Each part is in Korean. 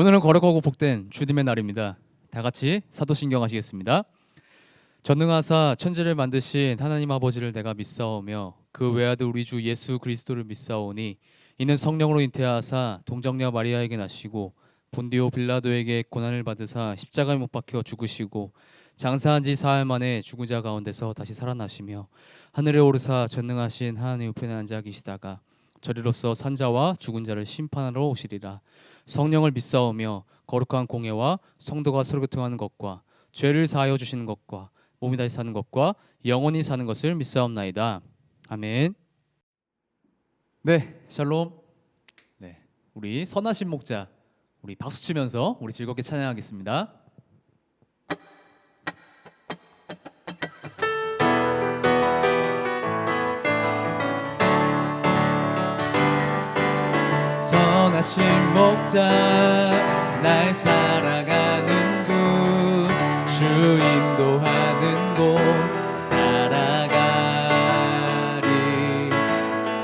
오늘은 거룩하고 복된 주님의 날입니다. 다 같이 사도신경 하시겠습니다. 전능하사 천지를 만드신 하나님 아버지를 내가 믿사오며 그 외아들 우리 주 예수 그리스도를 믿사오니 이는 성령으로 잉태하사 동정녀 마리아에게 나시고 본디오 빌라도에게 고난을 받으사 십자가에 못 박혀 죽으시고 장사한 지 사흘 만에 죽은 자 가운데서 다시 살아나시며 하늘에 오르사 전능하신 하나님 우편에 앉아 계시다가 저리로서 산자와 죽은 자를 심판하러 오시리라. 성령을 믿사오며 거룩한 공예와 성도가 서로 교통하는 것과 죄를 사하여 주시는 것과 몸이 다시 사는 것과 영원히 사는 것을 믿사옵나이다. 아멘. 네, 샬롬. 네, 우리 선하신 목자 우리 박수 치면서 우리 즐겁게 찬양하겠습니다. 선하신 목자 날 살아가는 곳 주 인도하는 곳 따라가리.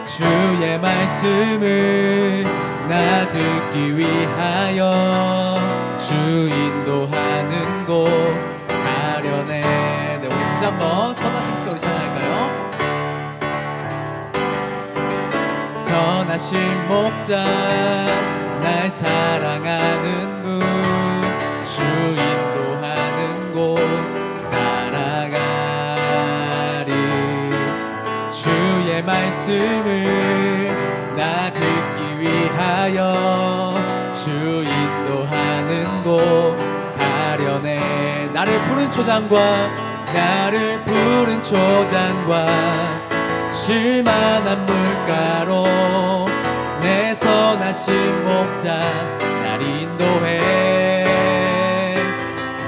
주의 말씀을 나 듣기 위하여 주 인도하는 곳 가려네. 네, 우리 다시 한번 선하신 목자 우리 찬양할까요? 선하신 목자 날 사랑하는 분 주 인도하는 곳 따라가리. 주의 말씀을 나 듣기 위하여 주 인도하는 곳 가려네. 나를 푸른 초장과 나를 푸른 초장과 쉴만한 물가로 내 선하신 목자 날 인도해.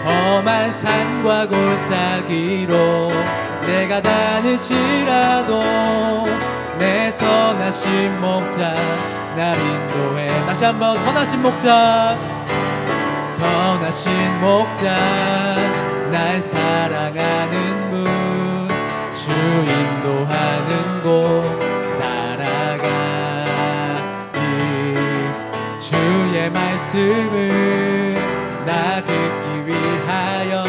험한 산과 골짜기로 내가 다닐지라도 내 선하신 목자 날 인도해. 다시 한번 선하신 목자 선하신 목자 날 사랑하는 분 주 인도하는 곳 따라가리. 주의 말씀을 나 듣기 위하여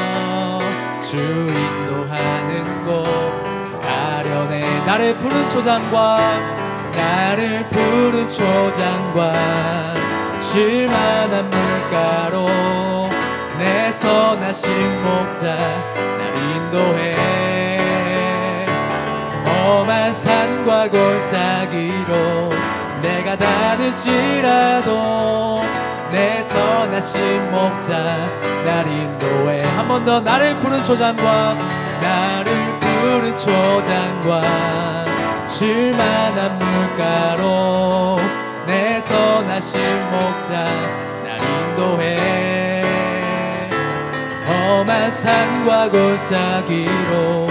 주 인도하는 곳 가려네. 나를 푸른 초장과 나를 푸른 초장과 쉴만한 물가로 내 선하신 목자 날 인도해. 험한 산과 골짜기로 내가 다닐지라도 내 선하신 목자 날 인도해. 한 번 더. 나를 푸른 초장과 나를 푸른 초장과 쉴만한 물가로 내 선하신 목자 날 인도해. 험한 산과 골짜기로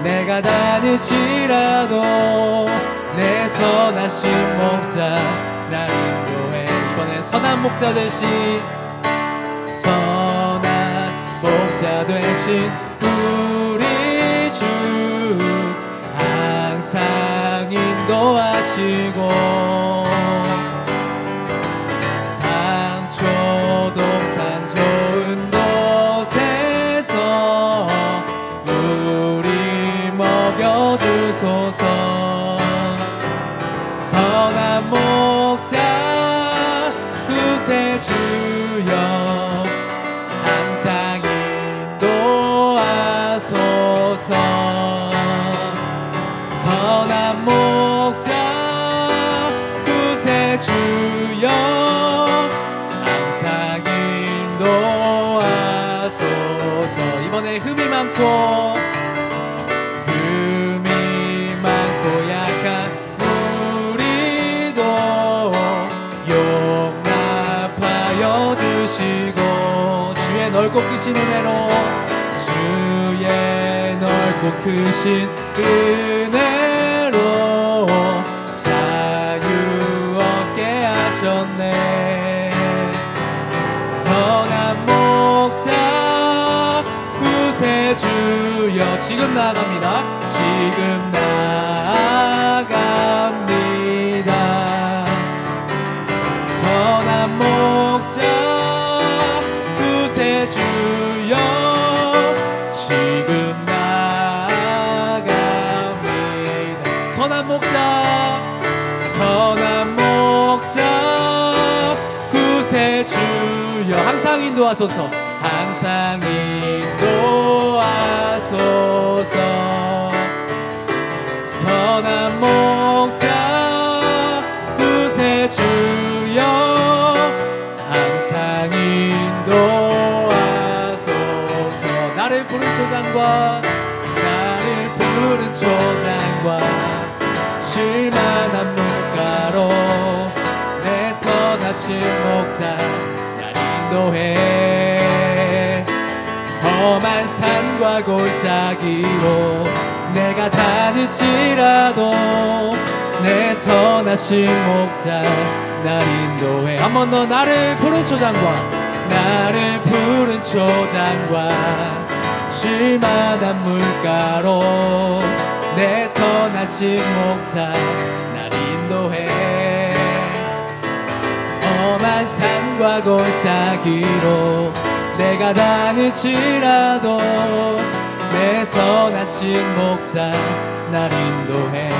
내가 다닐지라도 내 선하신 목자 날 인도해. 이번엔 선한 목자 대신 선한 목자 되신 우리 주 항상 인도하시고 당초 동산 좋은 곳에서 우리 먹여주소서. 선한 목자 구세주여 항상 인도하소서. 선한 목자 구세주여 항상 인도하소서. 이번에 흠이 많고 약한 우리도 용납하여 주시고 주의 넓고 크신 은혜로 주의 넓고 크신 은혜로 자유 얻게 하셨네. 선한 목자 구세주여 지금 나아갑니다. 지금 나아갑니다. 선한 목자 주여 항상 인도하소서. 항상 인도하소서. 선한 목자 구세주여 항상 인도하소서. 나를 부른 초장과 쉴만한 물가로 내 선하신 목자 날 인도해. 험한 산과 골짜기로 내가 다닐지라도 내 선하신 목자 날 인도해. 한 번 더. 나를 푸른 초장과 쉴만한 물가로 내 선하신 목자 날 인도해. 험한 산과 골짜기로 내가 다닐지라도 내 선하신 목자 날 인도해.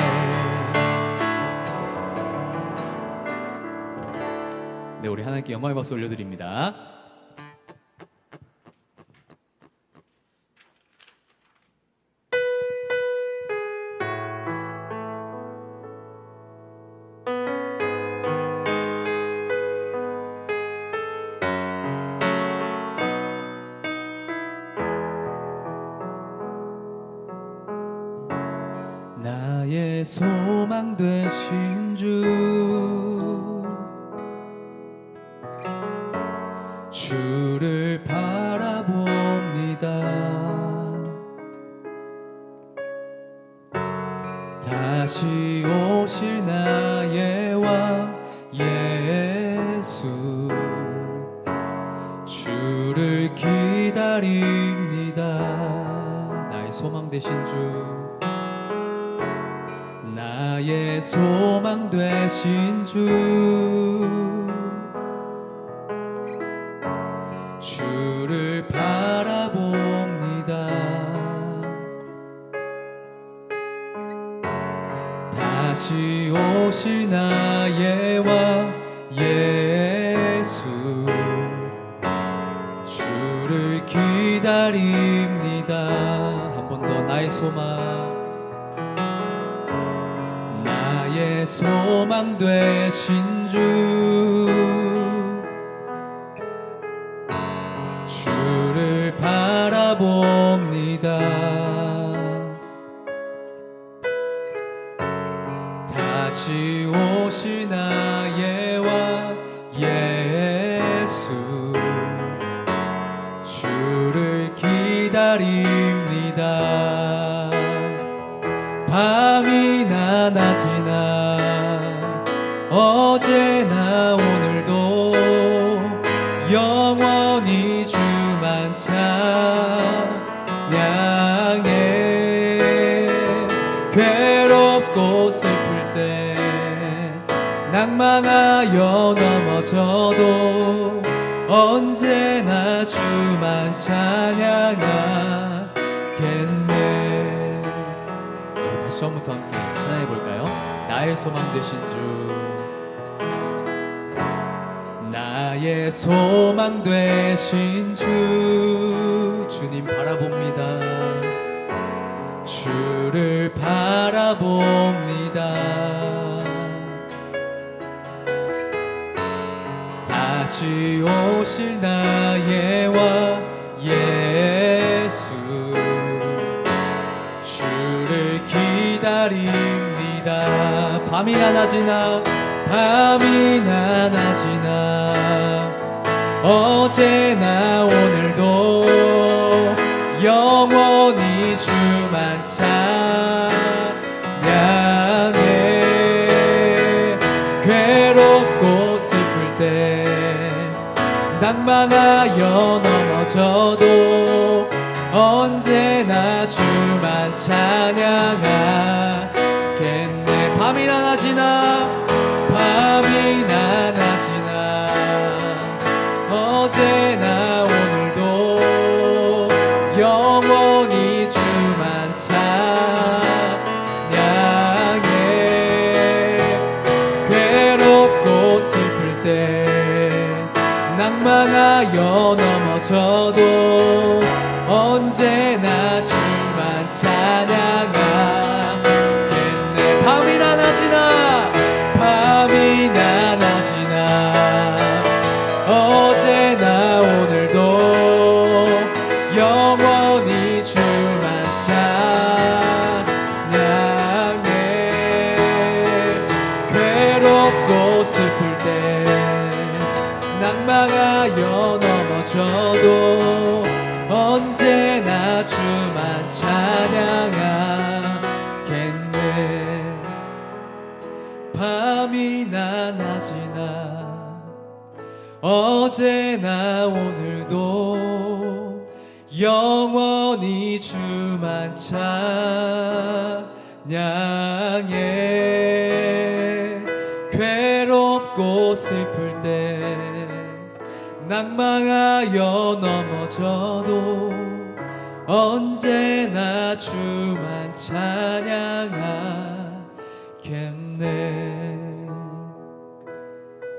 네, 우리 하나님께 영광의 박수 올려드립니다. 나의 소망 되신 주를 바라봅니다. 다시 오실 나의 왕 예수 주를 기다립니다. 나의 소망 되신 나의 소망 되신 주를 바라봅니다. 다시 오실 나의 왕 예수 주를 기다립니다. 한 번 더. 나의 소망 되신 주를 바라봅니다. 다시 오실 나의 왕 예수 주를 기다립니다. 밤이나 낮이나 어제나 오늘도 영원히 주만 찬양해. 괴롭고 슬플 때 낭망하여 넘어져도 언제나 주만 찬양하겠네. 우리 다시 처음부터 함께 찬양해 볼까요? 나의 소망 되신 나의 소망 되신 주님 바라봅니다. 주를 바라봅니다. 다시 오실 나의 왕 예수 주를 기다립니다. 밤이나 낮이나 어제나 오늘도 영원히 주만 찬양해. 괴롭고 슬플 때 낭망하여 넘어져도 언제나 주만 찬양하겠네. 밤이나 낮이나 어제나 오늘도 영원히 주만 찬양해. 괴롭고 슬플 때 낭만하 낙망하여 넘어져도 언제나 주만 찬양하겠네. 밤이나 낮이나 밤이나 낮이나 어제나 오늘도 영원히 주만 찬양해. 괴롭고 슬플 때 낙망하여 넘어져도 언제나 주만 찬양하겠네. 밤이나 낮이나 어제나 오늘도 영원히 주만 찬양해. 괴롭고 슬플 때 낙망하여 넘어져도 언제나 주만 찬양하겠네.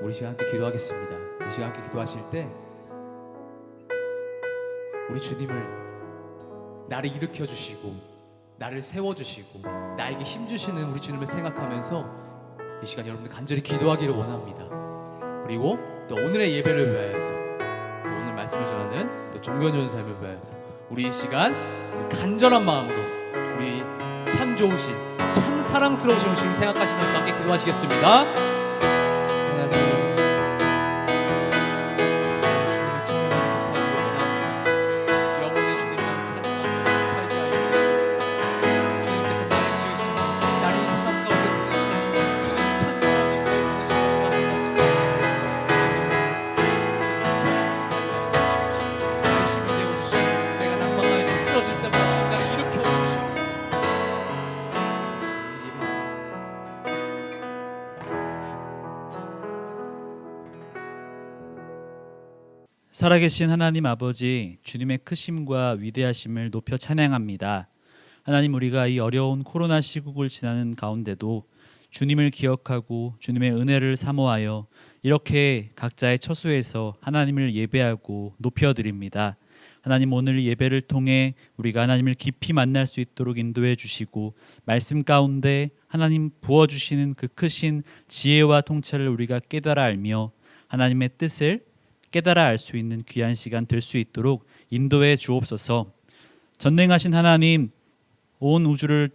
우리 시간 함께 기도하겠습니다. 이 시간 함께 기도하실 때 우리 주님을 나를 일으켜 주시고 나를 세워 주시고 나에게 힘 주시는 우리 주님을 생각하면서 이 시간 여러분들 간절히 기도하기를 원합니다. 그리고 또 오늘의 예배를 위하여서 또 오늘 말씀을 전하는 또 정변 전사님을 위하여서 우리 이 시간 우리 간절한 마음으로 우리 참 좋으신 참 사랑스러우신 우리 주님 생각하시면서 함께 기도하시겠습니다. 하나님 주님을 찬양하면서 살기를 원합니다. 영원의 주님만 찬양하며 살게 하여 주시옵소서. 주님께서 나를 지으시니 나를 이 세상 가운데 보내시니 주님을 찬송하는 노래 보내시는 시간을 살아계신 하나님 아버지, 주님의 크심과 위대하심을 높여 찬양합니다. 하나님, 우리가 이 어려운 코로나 시국을 지나는 가운데도 주님을 기억하고 주님의 은혜를 사모하여 이렇게 각자의 처소에서 하나님을 예배하고 높여드립니다. 하나님, 오늘 예배를 통해 우리가 하나님을 깊이 만날 수 있도록 인도해 주시고 말씀 가운데 하나님 부어주시는 그 크신 지혜와 통찰을 우리가 깨달아 알며 하나님의 뜻을 깨달아 알 수 있는 귀한 시간 될 수 있도록 인도해 주옵소서. 전능하신 하나님, 온 우주를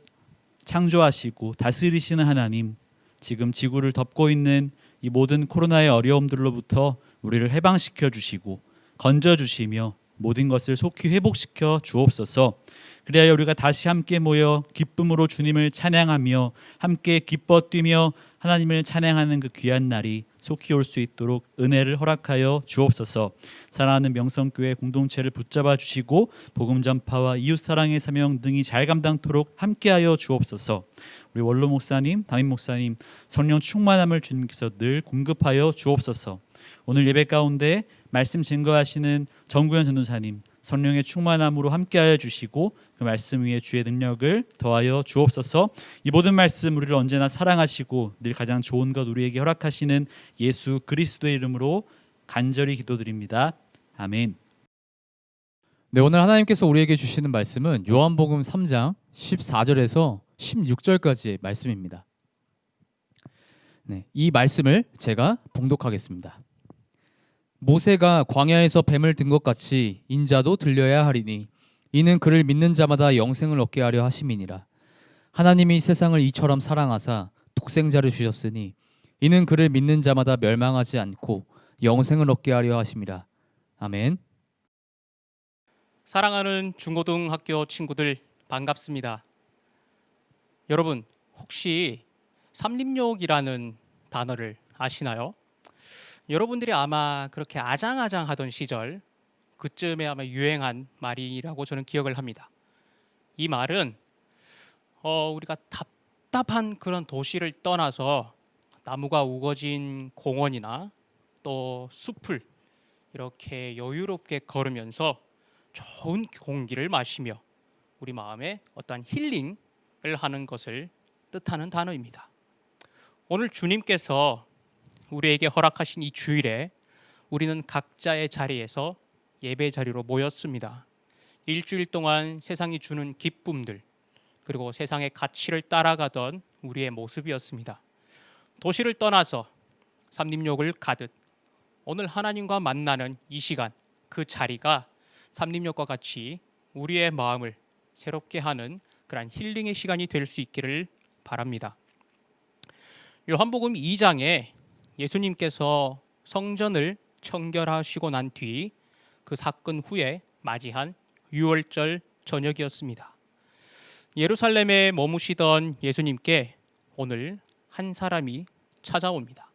창조하시고 다스리시는 하나님, 지금 지구를 덮고 있는 이 모든 코로나의 어려움들로부터 우리를 해방시켜 주시고 건져 주시며 모든 것을 속히 회복시켜 주옵소서. 그리하여 우리가 다시 함께 모여 기쁨으로 주님을 찬양하며 함께 기뻐 뛰며 하나님을 찬양하는 그 귀한 날이 속히 올 수 있도록 은혜를 허락하여 주옵소서. 사랑하는 명성교회 공동체를 붙잡아 주시고 복음 전파와 이웃 사랑의 사명 등이 잘 감당토록 함께하여 주옵소서. 우리 원로 목사님, 담임 목사님, 성령 충만함을 주님께서 늘 공급하여 주옵소서. 오늘 예배 가운데 말씀 증거하시는 정구현 전도사님, 성령의 충만함으로 함께하여 주시고 그 말씀 위에 주의 능력을 더하여 주옵소서. 이 모든 말씀 우리를 언제나 사랑하시고 늘 가장 좋은 것 우리에게 허락하시는 예수 그리스도의 이름으로 간절히 기도드립니다. 아멘. 네, 오늘 하나님께서 우리에게 주시는 말씀은 요한복음 3장 14절에서 16절까지의 말씀입니다. 네, 이 말씀을 제가 봉독하겠습니다. 모세가 광야에서 뱀을 든 것 같이 인자도 들려야 하리니 이는 그를 믿는 자마다 영생을 얻게 하려 하심이니라. 하나님이 세상을 이처럼 사랑하사 독생자를 주셨으니 이는 그를 믿는 자마다 멸망하지 않고 영생을 얻게 하려 하심이라. 아멘. 사랑하는 중고등학교 친구들 반갑습니다. 여러분, 혹시 삼림욕이라는 단어를 아시나요? 여러분들이 아마 그렇게 아장아장하던 시절 그쯤에 아마 유행한 말이라고 저는 기억을 합니다. 이 말은 우리가 답답한 그런 도시를 떠나서 나무가 우거진 공원이나 또 숲을 이렇게 여유롭게 걸으면서 좋은 공기를 마시며 우리 마음에 어떠한 힐링을 하는 것을 뜻하는 단어입니다. 오늘 주님께서 우리에게 허락하신 이 주일에 우리는 각자의 자리에서 예배 자리로 모였습니다. 일주일 동안 세상이 주는 기쁨들, 그리고 세상의 가치를 따라가던 우리의 모습이었습니다. 도시를 떠나서 삼림역을 가듯 오늘 하나님과 만나는 이 시간, 그 자리가 삼림역과 같이 우리의 마음을 새롭게 하는 그런 힐링의 시간이 될 수 있기를 바랍니다. 요한복음 2장에 예수님께서 성전을 청결하시고 난 뒤 그 사건 후에 맞이한 유월절 저녁이었습니다. 예루살렘에 머무시던 예수님께 오늘 한 사람이 찾아옵니다.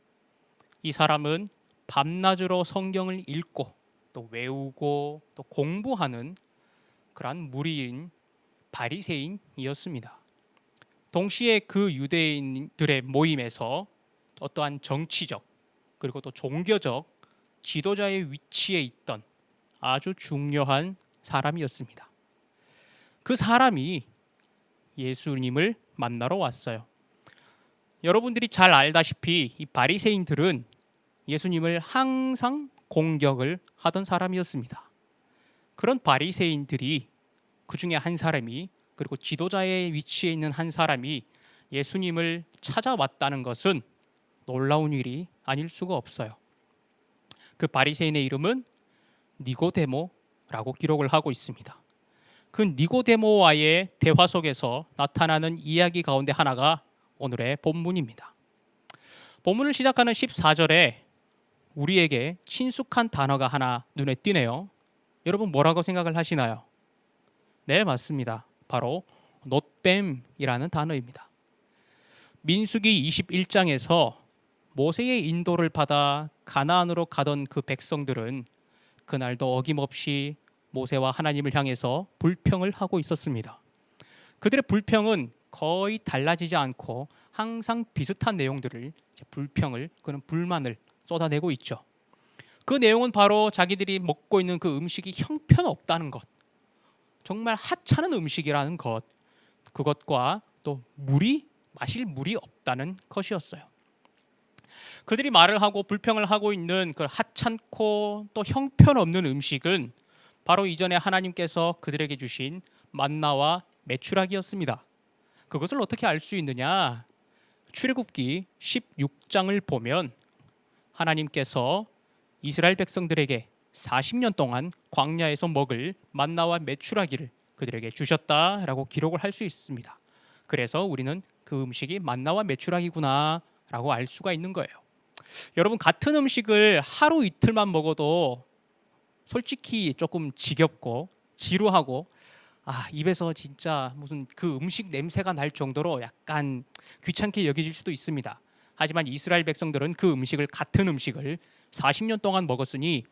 이 사람은 밤낮으로 성경을 읽고 또 외우고 또 공부하는 그러한 무리인 바리새인이었습니다. 동시에 그 유대인들의 모임에서 어떠한 정치적 그리고 또 종교적 지도자의 위치에 있던 아주 중요한 사람이었습니다. 그 사람이 예수님을 만나러 왔어요. 여러분들이 잘 알다시피 이 바리새인들은 예수님을 항상 공격을 하던 사람이었습니다. 그런 바리새인들이 그 중에 한 사람이, 그리고 지도자의 위치에 있는 한 사람이 예수님을 찾아왔다는 것은 놀라운 일이 아닐 수가 없어요. 그 바리새인의 이름은 니고데모라고 기록을 하고 있습니다. 그 니고데모와의 대화 속에서 나타나는 이야기 가운데 하나가 오늘의 본문입니다. 본문을 시작하는 14절에 우리에게 친숙한 단어가 하나 눈에 띄네요. 여러분 뭐라고 생각을 하시나요? 네, 맞습니다. 바로 놋뱀이라는 단어입니다. 민수기 21장에서 모세의 인도를 받아 가나안으로 가던 그 백성들은 그날도 어김없이 모세와 하나님을 향해서 불평을 하고 있었습니다. 그들의 불평은 거의 달라지지 않고 항상 비슷한 내용들을 그런 불만을 쏟아내고 있죠. 그 내용은 바로 자기들이 먹고 있는 그 음식이 형편없다는 것, 정말 하찮은 음식이라는 것, 그것과 또 마실 물이 없다는 것이었어요. 그들이 말을 하고 불평을 하고 있는 그 하찮고 또 형편없는 음식은 바로 이전에 하나님께서 그들에게 주신 만나와 메추라기였습니다. 그것을 어떻게 알 수 있느냐? 출애굽기 16장을 보면 하나님께서 이스라엘 백성들에게 40년 동안 광야에서 먹을 만나와 메추라기를 그들에게 주셨다라고 기록을 할 수 있습니다. 그래서 우리는 그 음식이 만나와 메추라기구나라고 알 수가 있는 거예요. 여러분, 같은 음식을 하루 이틀만 먹어도 솔직히 조금 지겹고 지루하고 입에서 진짜 무슨 그 음식 냄새가 날 정도로 약간 귀찮게 여겨질 수도 있습니다. 하지만 이스라엘 백성들은 그 음식을, 같은 음식을 40년 동안 먹었으니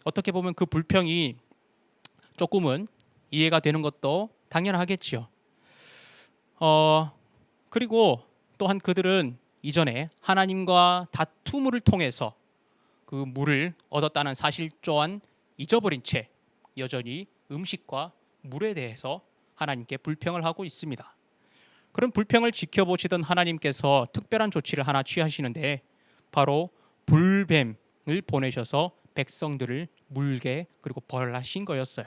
어떻게 보면 그 불평이 조금은 이해가 되는 것도 당연하겠지요. 그리고 또한 그들은 이전에 하나님과 다툼을 통해서 그 물을 얻었다는 사실 또한 잊어버린 채 여전히 음식과 물에 대해서 하나님께 불평을 하고 있습니다. 그런 불평을 지켜보시던 하나님께서 특별한 조치를 하나 취하시는데 바로 불뱀을 보내셔서 백성들을 물게 그리고 벌하신 거였어요.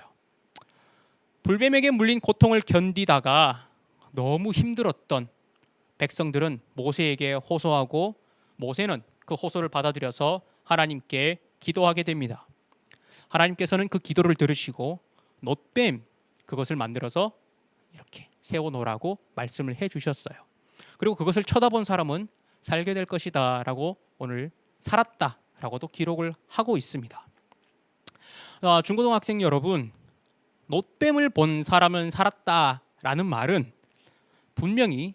불뱀에게 물린 고통을 견디다가 너무 힘들었던 백성들은 모세에게 호소하고 모세는 그 호소를 받아들여서 하나님께 기도하게 됩니다. 하나님께서는 그 기도를 들으시고 놋뱀 그것을 만들어서 이렇게 세워놓으라고 말씀을 해주셨어요. 그리고 그것을 쳐다본 사람은 살게 될 것이다 라고 오늘 살았다 라고도 기록을 하고 있습니다. 중고등학생 여러분, 놋뱀을 본 사람은 살았다라는 말은 분명히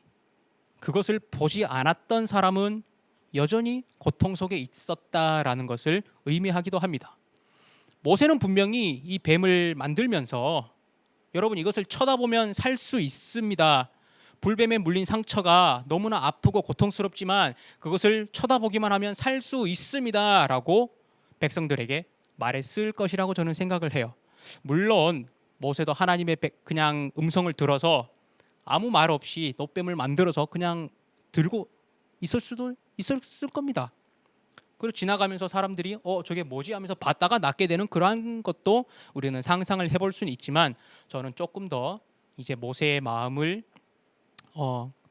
그것을 보지 않았던 사람은 여전히 고통 속에 있었다라는 것을 의미하기도 합니다. 모세는 분명히 이 뱀을 만들면서 여러분 이것을 쳐다보면 살 수 있습니다. 불뱀에 물린 상처가 너무나 아프고 고통스럽지만 그것을 쳐다보기만 하면 살 수 있습니다 라고 백성들에게 말했을 것이라고 저는 생각을 해요. 물론 모세도 하나님의 그냥 음성을 들어서 아무 말 없이 놋뱀을 만들어서 그냥 들고 있었을 겁니다. 그리고 지나가면서 사람들이 저게 뭐지 하면서 봤다가 낫게 되는 그러한 것도 우리는 상상을 해볼 수는 있지만, 저는 조금 더 이제 모세의 마음을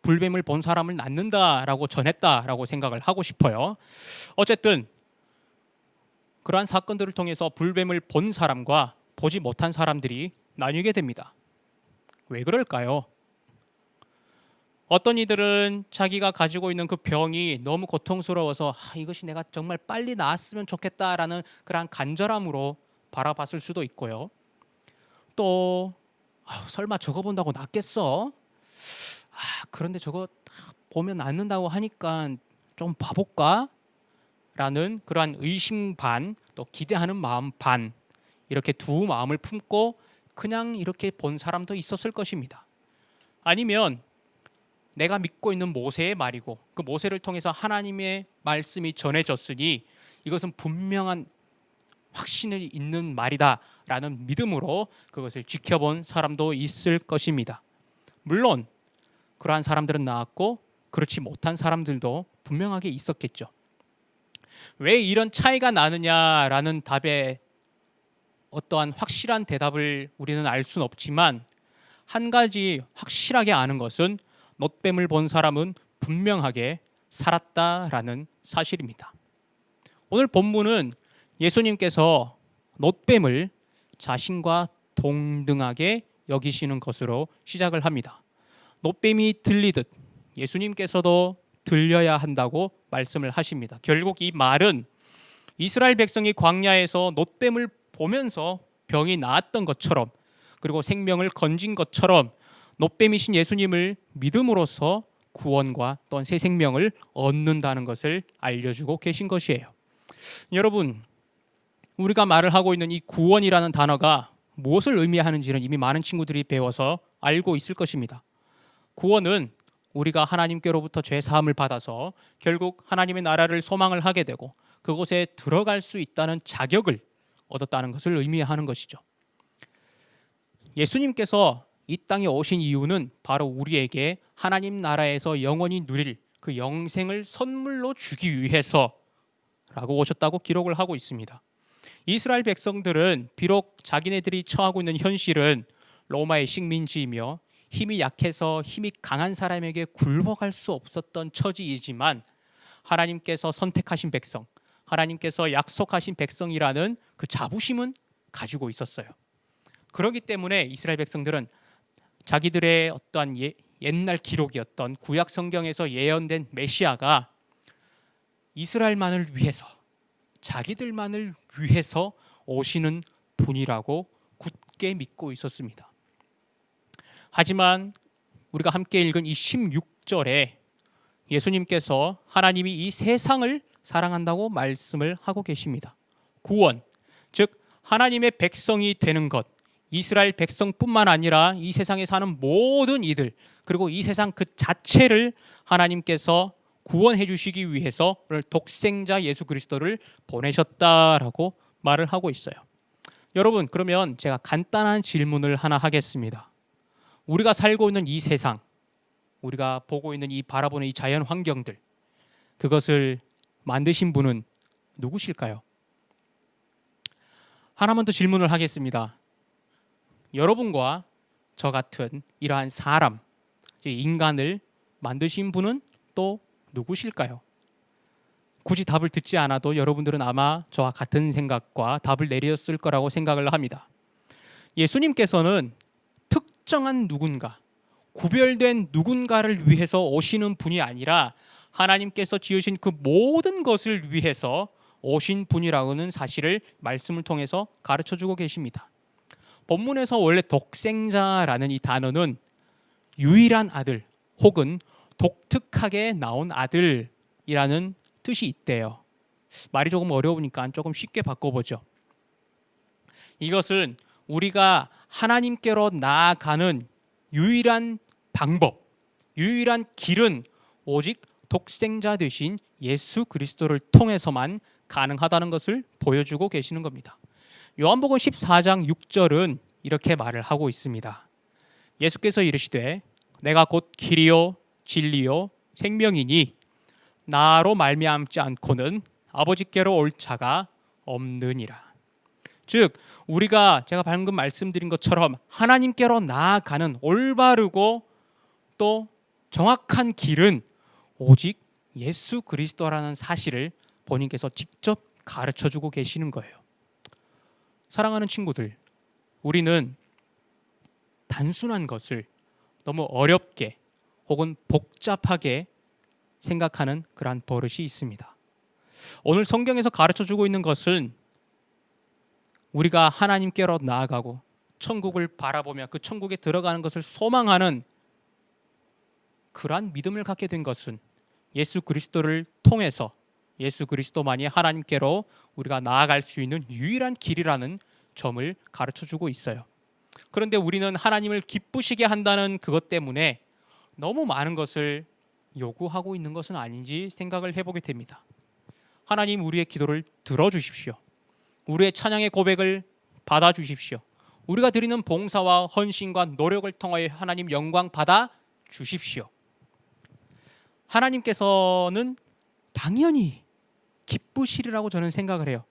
불뱀을 본 사람을 낫는다라고 전했다라고 생각을 하고 싶어요. 어쨌든 그러한 사건들을 통해서 불뱀을 본 사람과 보지 못한 사람들이 나뉘게 됩니다. 왜 그럴까요? 어떤 이들은 자기가 가지고 있는 그 병이 너무 고통스러워서 이것이 내가 정말 빨리 나았으면 좋겠다라는 그러한 간절함으로 바라봤을 수도 있고요. 또 설마 저거 본다고 낫겠어? 그런데 저거 보면 낫는다고 하니까 좀 봐볼까? 라는 그러한 의심 반, 또 기대하는 마음 반, 이렇게 두 마음을 품고 그냥 이렇게 본 사람도 있었을 것입니다. 아니면 내가 믿고 있는 모세의 말이고 그 모세를 통해서 하나님의 말씀이 전해졌으니 이것은 분명한 확신이 있는 말이다 라는 믿음으로 그것을 지켜본 사람도 있을 것입니다. 물론 그러한 사람들은 나왔고 그렇지 못한 사람들도 분명하게 있었겠죠. 왜 이런 차이가 나느냐라는 답에 어떠한 확실한 대답을 우리는 알 수는 없지만, 한 가지 확실하게 아는 것은 놋뱀을 본 사람은 분명하게 살았다라는 사실입니다. 오늘 본문은 예수님께서 놋뱀을 자신과 동등하게 여기시는 것으로 시작을 합니다. 놋뱀이 들리듯 예수님께서도 들려야 한다고 말씀을 하십니다. 결국 이 말은 이스라엘 백성이 광야에서 놋뱀을 보면서 병이 나았던 것처럼, 그리고 생명을 건진 것처럼 놋뱀이신 예수님을 믿음으로써 구원과 또한 새 생명을 얻는다는 것을 알려주고 계신 것이에요. 여러분, 우리가 말을 하고 있는 이 구원이라는 단어가 무엇을 의미하는지는 이미 많은 친구들이 배워서 알고 있을 것입니다. 구원은 우리가 하나님께로부터 죄 사함을 받아서 결국 하나님의 나라를 소망을 하게 되고 그곳에 들어갈 수 있다는 자격을 얻었다는 것을 의미하는 것이죠. 예수님께서 이 땅에 오신 이유는 바로 우리에게 하나님 나라에서 영원히 누릴 그 영생을 선물로 주기 위해서라고 오셨다고 기록을 하고 있습니다. 이스라엘 백성들은 비록 자기네들이 처하고 있는 현실은 로마의 식민지이며 힘이 약해서 힘이 강한 사람에게 굴복할 수 없었던 처지이지만, 하나님께서 선택하신 백성, 하나님께서 약속하신 백성이라는 그 자부심은 가지고 있었어요. 그렇기 때문에 이스라엘 백성들은 자기들의 어떠한 옛날 기록이었던 구약 성경에서 예언된 메시아가 이스라엘만을 위해서, 자기들만을 위해서 오시는 분이라고 굳게 믿고 있었습니다. 하지만 우리가 함께 읽은 이 16절에 예수님께서 하나님이 이 세상을 사랑한다고 말씀을 하고 계십니다. 구원, 즉 하나님의 백성이 되는 것, 이스라엘 백성뿐만 아니라 이 세상에 사는 모든 이들, 그리고 이 세상 그 자체를 하나님께서 구원해 주시기 위해서 오늘 독생자 예수 그리스도를 보내셨다라고 말을 하고 있어요. 여러분, 그러면 제가 간단한 질문을 하나 하겠습니다. 우리가 살고 있는 이 세상, 우리가 보고 있는 이 바라보는 이 자연 환경들, 그것을 만드신 분은 누구실까요? 하나만 더 질문을 하겠습니다. 여러분과 저 같은 이러한 사람, 인간을 만드신 분은 또 누구실까요? 굳이 답을 듣지 않아도 여러분들은 아마 저와 같은 생각과 답을 내렸을 거라고 생각을 합니다. 예수님께서는 특정한 누군가, 구별된 누군가를 위해서 오시는 분이 아니라 하나님께서 지으신 그 모든 것을 위해서 오신 분이라고는 사실을 말씀을 통해서 가르쳐주고 계십니다. 본문에서 원래 독생자라는 이 단어는 유일한 아들 혹은 독특하게 나온 아들이라는 뜻이 있대요. 말이 조금 어려우니까 조금 쉽게 바꿔보죠. 이것은 우리가 하나님께로 나아가는 유일한 방법, 유일한 길은 오직 독생자 되신 예수 그리스도를 통해서만 가능하다는 것을 보여주고 계시는 겁니다. 요한복음 14장 6절은 이렇게 말을 하고 있습니다. 예수께서 이르시되 내가 곧 길이요 진리요 생명이니 나로 말미암지 않고는 아버지께로 올 자가 없느니라. 즉 우리가 제가 방금 말씀드린 것처럼 하나님께로 나아가는 올바르고 또 정확한 길은 오직 예수 그리스도라는 사실을 본인께서 직접 가르쳐주고 계시는 거예요. 사랑하는 친구들, 우리는 단순한 것을 너무 어렵게 혹은 복잡하게 생각하는 그러한 버릇이 있습니다. 오늘 성경에서 가르쳐주고 있는 것은 우리가 하나님께로 나아가고 천국을 바라보며 그 천국에 들어가는 것을 소망하는 그러한 믿음을 갖게 된 것은 예수 그리스도를 통해서 예수 그리스도만이 하나님께로 우리가 나아갈 수 있는 유일한 길이라는 점을 가르쳐주고 있어요. 그런데 우리는 하나님을 기쁘시게 한다는 그것 때문에 너무 많은 것을 요구하고 있는 것은 아닌지 생각을 해보게 됩니다. 하나님, 우리의 기도를 들어주십시오. 우리의 찬양의 고백을 받아주십시오. 우리가 드리는 봉사와 헌신과 노력을 통하여 하나님 영광 받아 주십시오. 하나님께서는 당연히 기쁘시리라고 저는 생각을 해요.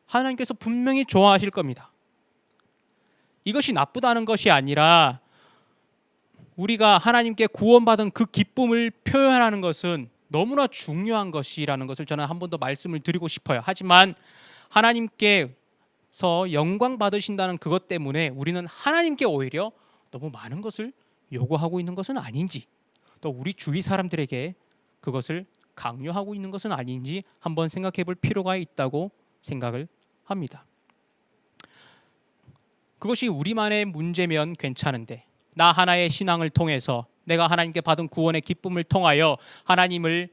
하나님께서 분명히 좋아하실 겁니다. 이것이 나쁘다는 것이 아니라 우리가 하나님께 구원받은 그 기쁨을 표현하는 것은 너무나 중요한 것이라는 것을 저는 한 번 더 말씀을 드리고 싶어요. 하지만 하나님께서 영광 받으신다는 그것 때문에 우리는 하나님께 오히려 너무 많은 것을 요구하고 있는 것은 아닌지, 또 우리 주위 사람들에게 그것을 강요하고 있는 것은 아닌지 한번 생각해 볼 필요가 있다고 생각을 합니다. 그것이 우리만의 문제면 괜찮은데 나 하나의 신앙을 통해서 내가 하나님께 받은 구원의 기쁨을 통하여 하나님을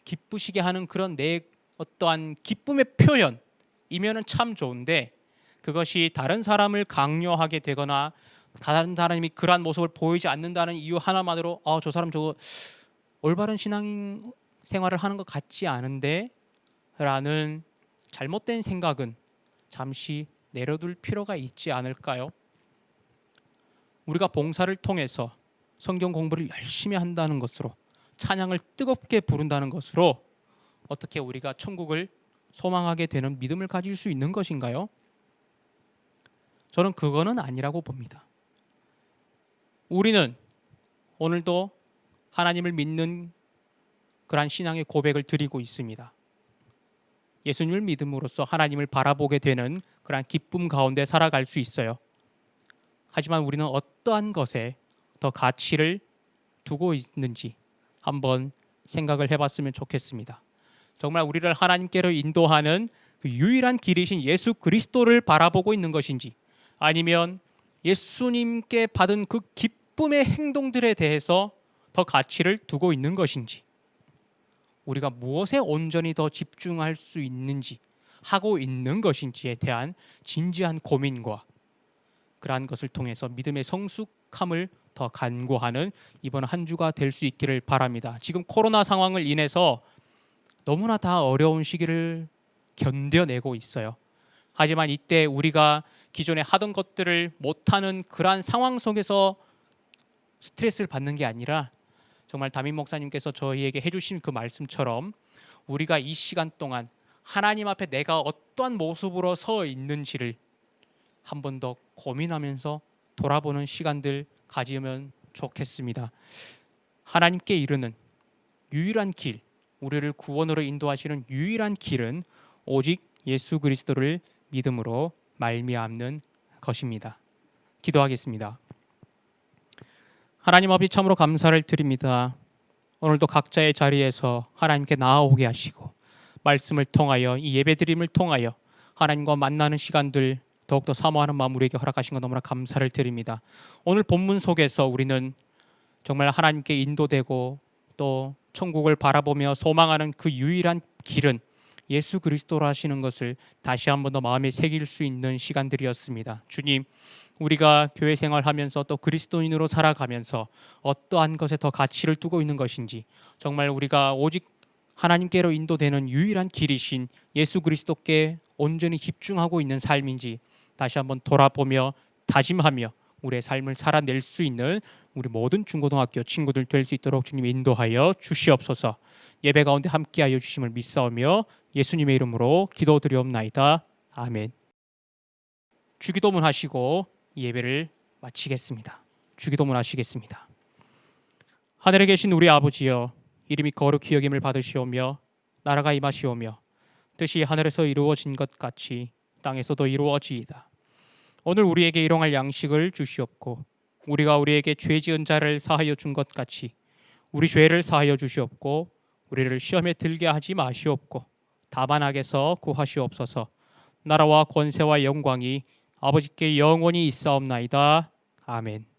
기쁘시게 하는 그런 내 어떠한 기쁨의 표현이면은 참 좋은데, 그것이 다른 사람을 강요하게 되거나 다른 사람이 그러한 모습을 보이지 않는다는 이유 하나만으로 저 사람 저거 올바른 신앙 생활을 하는 것 같지 않은데 라는 잘못된 생각은 잠시 내려둘 필요가 있지 않을까요? 우리가 봉사를 통해서 성경 공부를 열심히 한다는 것으로, 찬양을 뜨겁게 부른다는 것으로 어떻게 우리가 천국을 소망하게 되는 믿음을 가질 수 있는 것인가요? 저는 그거는 아니라고 봅니다. 우리는 오늘도 하나님을 믿는 그러한 신앙의 고백을 드리고 있습니다. 예수님을 믿음으로써 하나님을 바라보게 되는 그러한 기쁨 가운데 살아갈 수 있어요. 하지만 우리는 어떠한 것에 더 가치를 두고 있는지 한번 생각을 해봤으면 좋겠습니다. 정말 우리를 하나님께로 인도하는 그 유일한 길이신 예수 그리스도를 바라보고 있는 것인지, 아니면 예수님께 받은 그 기쁨의 행동들에 대해서 더 가치를 두고 있는 것인지, 우리가 무엇에 온전히 더 집중할 수 있는지, 하고 있는 것인지에 대한 진지한 고민과 그러한 것을 통해서 믿음의 성숙함을 더 간구하는 이번 한 주가 될 수 있기를 바랍니다. 지금 코로나 상황을 인해서 너무나 다 어려운 시기를 견뎌내고 있어요. 하지만 이때 우리가 기존에 하던 것들을 못하는 그러한 상황 속에서 스트레스를 받는 게 아니라, 정말 담임 목사님께서 저희에게 해주신 그 말씀처럼 우리가 이 시간 동안 하나님 앞에 내가 어떠한 모습으로 서 있는지를 한 번 더 고민하면서 돌아보는 시간들 가지면 좋겠습니다. 하나님께 이르는 유일한 길, 우리를 구원으로 인도하시는 유일한 길은 오직 예수 그리스도를 믿음으로 말미암는 것입니다. 기도하겠습니다. 하나님 아버지, 참으로 감사를 드립니다. 오늘도 각자의 자리에서 하나님께 나아오게 하시고 말씀을 통하여, 이 예배드림을 통하여 하나님과 만나는 시간들 더욱더 사모하는 마음 우리에게 허락하신 것 너무나 감사를 드립니다. 오늘 본문 속에서 우리는 정말 하나님께 인도되고 또 천국을 바라보며 소망하는 그 유일한 길은 예수 그리스도라 하시는 것을 다시 한 번 더 마음에 새길 수 있는 시간들이었습니다. 주님, 우리가 교회 생활하면서 또 그리스도인으로 살아가면서 어떠한 것에 더 가치를 두고 있는 것인지, 정말 우리가 오직 하나님께로 인도되는 유일한 길이신 예수 그리스도께 온전히 집중하고 있는 삶인지 다시 한번 돌아보며 다짐하며 우리의 삶을 살아낼 수 있는 우리 모든 중고등학교 친구들 될 수 있도록 주님 인도하여 주시옵소서. 예배 가운데 함께하여 주심을 믿사오며 예수님의 이름으로 기도드리옵나이다. 아멘. 주기도문 하시고 예배를 마치겠습니다. 주기도문 하시겠습니다. 하늘에 계신 우리 아버지여, 이름이 거룩히 여김을 받으시오며 나라가 임하시오며 뜻이 하늘에서 이루어진 것 같이 땅에서도 이루어지이다. 오늘 우리에게 일용할 양식을 주시옵고 우리가 우리에게 죄 지은 자를 사하여 준 것 같이 우리 죄를 사하여 주시옵고 우리를 시험에 들게 하지 마시옵고 다만 악에서 구하시옵소서. 나라와 권세와 영광이 아버지께 영원히 있사옵나이다. 아멘.